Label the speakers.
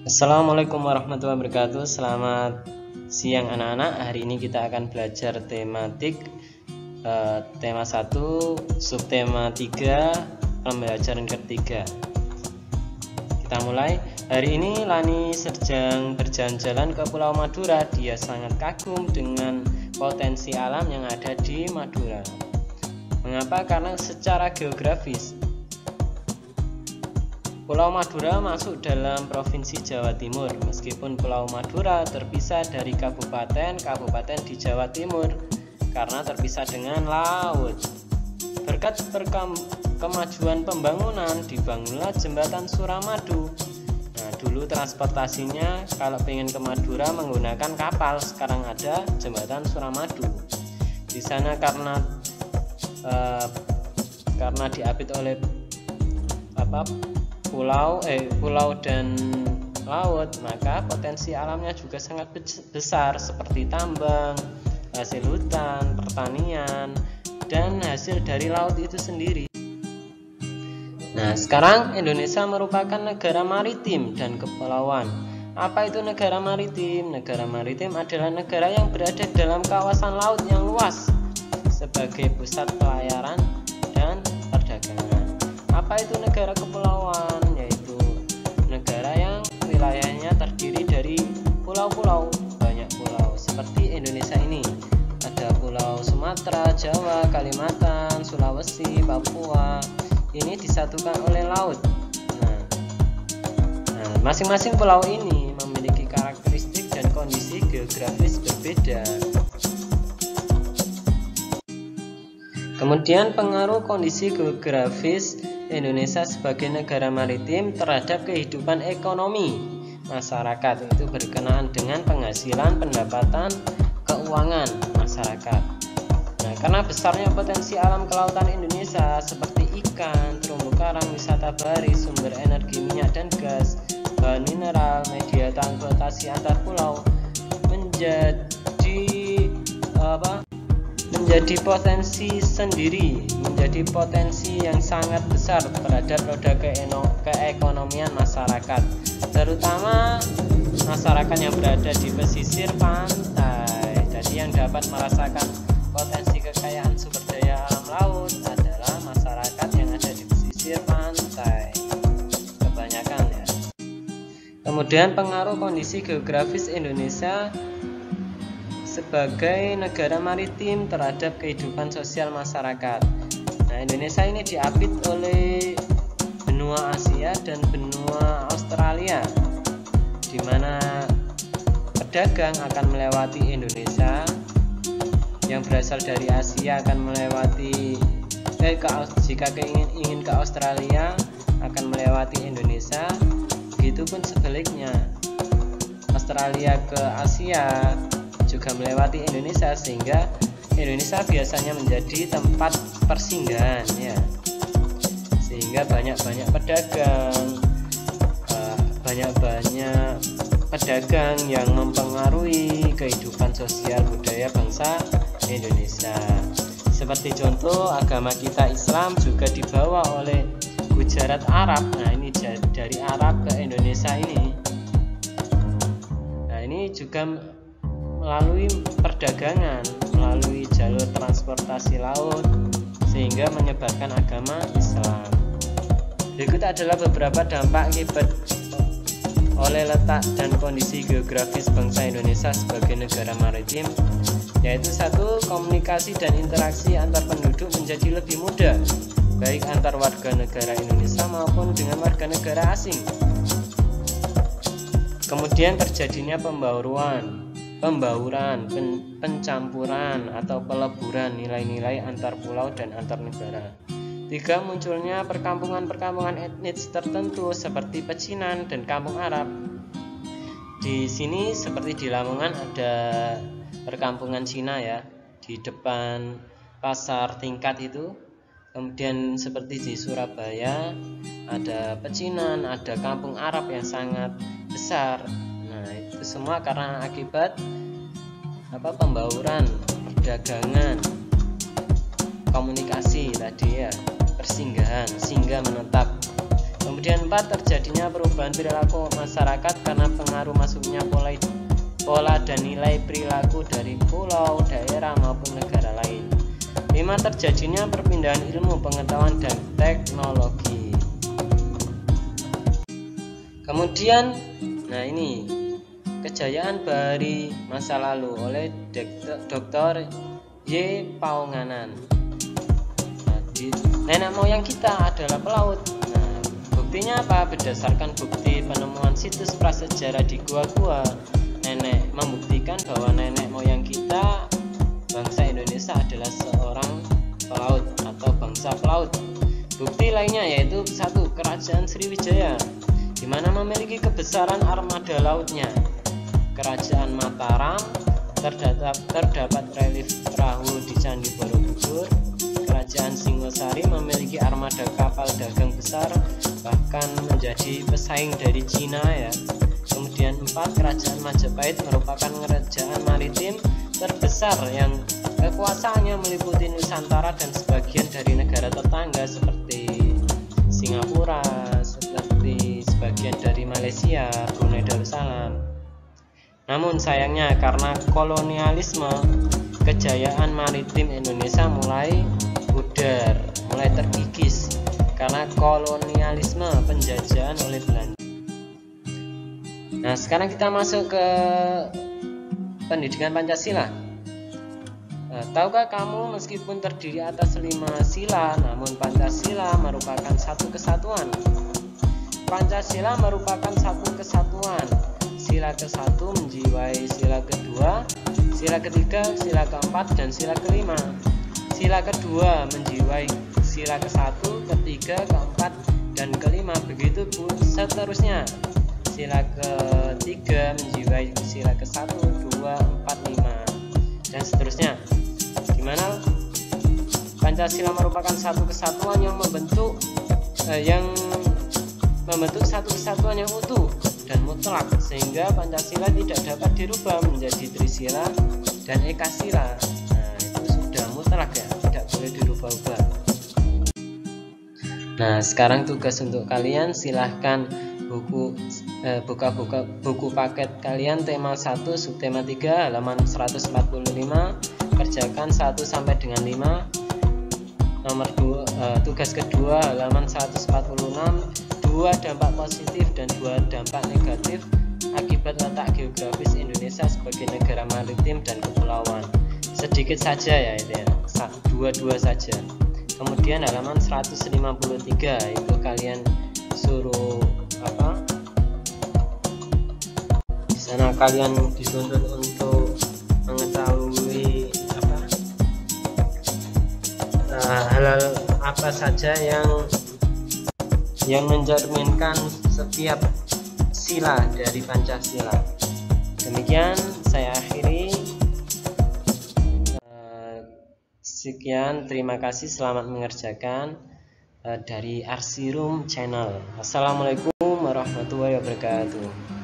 Speaker 1: Assalamualaikum warahmatullahi wabarakatuh. Selamat siang anak-anak. Hari ini kita akan belajar tematik tema 1, subtema 3, pembelajaran ketiga. Kita mulai. Hari ini Lani sedang berjalan-jalan ke Pulau Madura. Dia sangat kagum dengan potensi alam yang ada di Madura. Mengapa? Karena secara geografis Pulau Madura masuk dalam Provinsi Jawa Timur. Meskipun Pulau Madura terpisah dari kabupaten di Jawa Timur karena terpisah dengan laut. Berkat kemajuan pembangunan, dibangunlah jembatan Suramadu. Nah, dulu transportasinya kalau pengen ke Madura menggunakan kapal, sekarang ada jembatan Suramadu. Di sana karena diapit oleh pulau dan laut, maka potensi alamnya juga sangat besar seperti tambang, hasil hutan, pertanian, dan hasil dari laut itu sendiri. Nah, sekarang Indonesia merupakan negara maritim dan kepulauan. Apa itu negara maritim? Negara maritim adalah negara yang berada dalam kawasan laut yang luas sebagai pusat pelayaran dan perdagangan. Apa itu negara kepulauan? Yaitu negara yang wilayahnya terdiri dari pulau-pulau, banyak pulau seperti Indonesia ini. Ada pulau Sumatera, Jawa, Kalimantan, Sulawesi, Papua. Ini disatukan oleh laut. Nah, masing-masing pulau ini memiliki karakteristik dan kondisi geografis berbeda. Kemudian pengaruh kondisi geografis Indonesia sebagai negara maritim terhadap kehidupan ekonomi masyarakat, itu berkenaan dengan penghasilan, pendapatan, keuangan masyarakat. Nah, karena besarnya potensi alam kelautan Indonesia seperti ikan, terumbu karang, wisata bahari, sumber energi minyak dan gas, bahan mineral, media transportasi antar pulau menjadi potensi yang sangat besar terhadap roda keekonomian masyarakat, terutama masyarakat yang berada di pesisir pantai. Jadi yang dapat merasakan potensi kekayaan sumber daya alam laut adalah masyarakat yang ada di pesisir pantai, kebanyakan ya. Kemudian pengaruh kondisi geografis Indonesia sebagai negara maritim terhadap kehidupan sosial masyarakat. Nah, Indonesia ini diapit oleh benua Asia dan benua Australia, di mana pedagang akan melewati Indonesia, yang berasal dari Asia akan melewati jika ingin ke Australia akan melewati Indonesia. Begitupun sebaliknya, Australia ke Asia juga melewati Indonesia, sehingga Indonesia biasanya menjadi tempat persinggahan ya, sehingga banyak pedagang yang mempengaruhi kehidupan sosial budaya bangsa Indonesia. Seperti contoh, agama kita Islam juga dibawa oleh Gujarat Arab. Nah, ini dari Arab ke Indonesia ini. Nah, ini juga melalui perdagangan, melalui jalur transportasi laut, sehingga menyebarkan agama Islam. Berikut adalah beberapa dampak akibat oleh letak dan kondisi geografis bangsa Indonesia sebagai negara maritim, yaitu 1. Komunikasi dan interaksi antar penduduk menjadi lebih mudah, baik antar warga negara Indonesia maupun dengan warga negara asing. Kemudian terjadinya pembauran, pencampuran atau peleburan nilai-nilai antar pulau dan antar negara. 3. Munculnya perkampungan etnis tertentu seperti pecinan dan kampung Arab. Di sini seperti di Lamongan ada perkampungan Cina ya, di depan pasar tingkat itu. Kemudian seperti di Surabaya ada pecinan, ada kampung Arab yang sangat besar. Nah, itu semua karena akibat pembauran, perdagangan, komunikasi tadi ya, persinggahan, singgah menetap Kemudian 4, terjadinya perubahan perilaku masyarakat karena pengaruh masuknya pola dan nilai perilaku dari pulau, daerah maupun negara lain. 5, terjadinya perpindahan ilmu pengetahuan dan teknologi. Kemudian, nah ini kejayaan bahari masa lalu oleh Dr. Y. Paunganan. Nenek moyang kita adalah pelaut. Nah, buktinya apa? Berdasarkan bukti penemuan situs prasejarah di gua-gua, nenek membuktikan bahwa nenek moyang kita, bangsa Indonesia, adalah seorang pelaut atau bangsa pelaut. Bukti lainnya yaitu 1, Kerajaan Sriwijaya, di mana memiliki kebesaran armada lautnya. Kerajaan Mataram, terdapat relief perahu di Candi Borobudur. Kerajaan Singosari memiliki armada kapal dagang besar, bahkan menjadi pesaing dari Cina ya. Kemudian 4, Kerajaan Majapahit merupakan kerajaan maritim terbesar yang kekuasaannya meliputi Nusantara dan sebagian dari negara tetangga seperti Singapura, seperti sebagian dari Malaysia, Brunei Darussalam. Namun sayangnya karena kolonialisme, kejayaan maritim Indonesia mulai pudar, mulai terkikis karena kolonialisme, penjajahan oleh Belanda. Nah, sekarang kita masuk ke pendidikan Pancasila. Nah, tahukah kamu meskipun terdiri atas 5 sila, namun Pancasila merupakan satu kesatuan. Pancasila merupakan satu kesatuan. Sila ke-1 menjiwai sila ke-2, sila ke-3, sila ke-4, dan sila ke-5. Sila ke-2 menjiwai sila ke-1, ke-3, ke-4, dan ke-5. Begitu seterusnya. Sila ke-3 menjiwai sila ke-1, 2, 4, 5, dan seterusnya. Gimana? Pancasila merupakan satu kesatuan yang membentuk satu kesatuan yang utuh dan mutlak, sehingga Pancasila tidak dapat dirubah menjadi Trisila dan Ekasila. Nah, itu sudah mutlak ya, tidak boleh dirubah-ubah. Nah, sekarang tugas untuk kalian, silahkan buka buku paket kalian tema 1 subtema 3 halaman 145, kerjakan 1 sampai dengan 5. Nomor 2, tugas kedua halaman 146, 2 dampak positif dan 2 dampak negatif akibat letak geografis Indonesia sebagai negara maritim dan kepulauan. Sedikit saja ya itu ya, 2 saja. Kemudian halaman 153 itu kalian suruh di sana kalian dituntut untuk mengetahui hal-hal apa saja yang mencerminkan setiap sila dari Pancasila. Demikian saya akhiri. Sekian, terima kasih, selamat mengerjakan dari Arsirum Channel. Assalamualaikum warahmatullahi wabarakatuh.